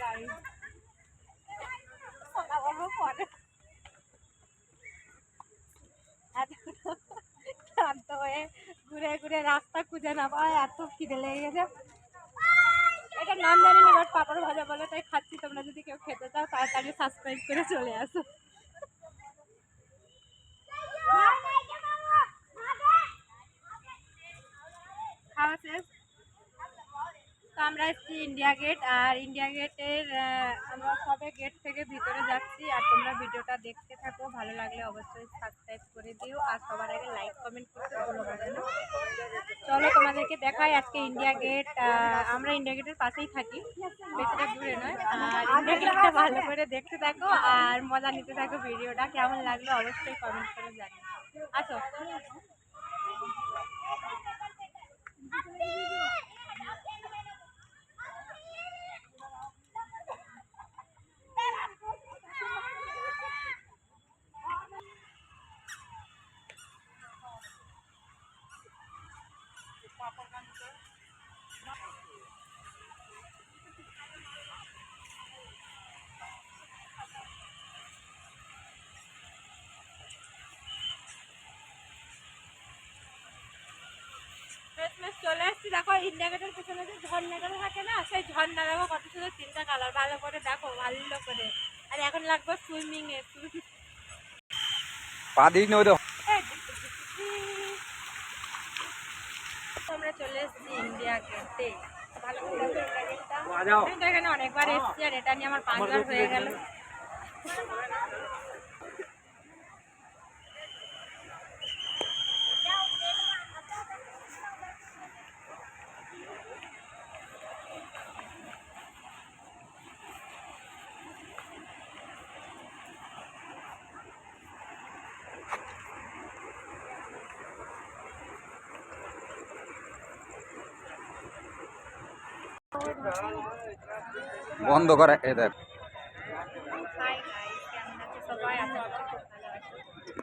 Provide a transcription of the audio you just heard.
গাড়ি পরে ক্লান্ত হয়ে ঘুরে ঘুরে রাস্তা খুঁজে না পায়, এত খিদে লেগে গেছে। এটার নাম জানি না, বাট পাপড় ভাজা বলে তাই খাচ্ছি। তোমরা যদি কেউ খেতে চাও তাড়াতাড়ি সাবস্ক্রাইব করে চলে আসো। খাওয়া শেষ তো আমরা এসেছি ইন্ডিয়া গেট। আর ইন্ডিয়া গেটের আমরা সবে গেট থেকে ভিতরে যাচ্ছি। আর তোমরা ভিডিওটা দেখতে থাকো, ভালো লাগলে অবশ্যই সাবস্ক্রাইব করে দিও। আর সবার আগে লাইক কমেন্ট করতে ভুলো না যেন। চলো তোমাদেরকে দেখাই আজকে ইন্ডিয়া গেট। আমরা ইন্ডিয়া গেটের পাশেই থাকি, বেশিটা দূরে নয়। আর ইন্ডিয়া গেটটা ভালো করে দেখতে থাকো আর মজা নিতে থাকো। ভিডিওটা কেমন লাগলো অবশ্যই কমেন্ট করে জানিও। আসো। চলে এসছি, দেখো ইন্ডিয়া গেটের পিছনে যে ঝর্ণাটা থাকে না, সেই ঝর্ণা দেখো কত সুন্দর, তিনটা কালার। ভালো করে দেখো, ভালো করে। আর এখন লাগবে সুইমিং এ। আমরা চলে এসছি ইন্ডিয়া গেটে। ভালো করে দেখো ইন্ডিয়া গেটটা। আমি তো এখানে অনেকবার এসছি, আর এটা নিয়ে আমার 5 বার হয়ে গেল। বন্ধ করে এদের। হাই গাইস, কেমন আছো সবাই? আশা করি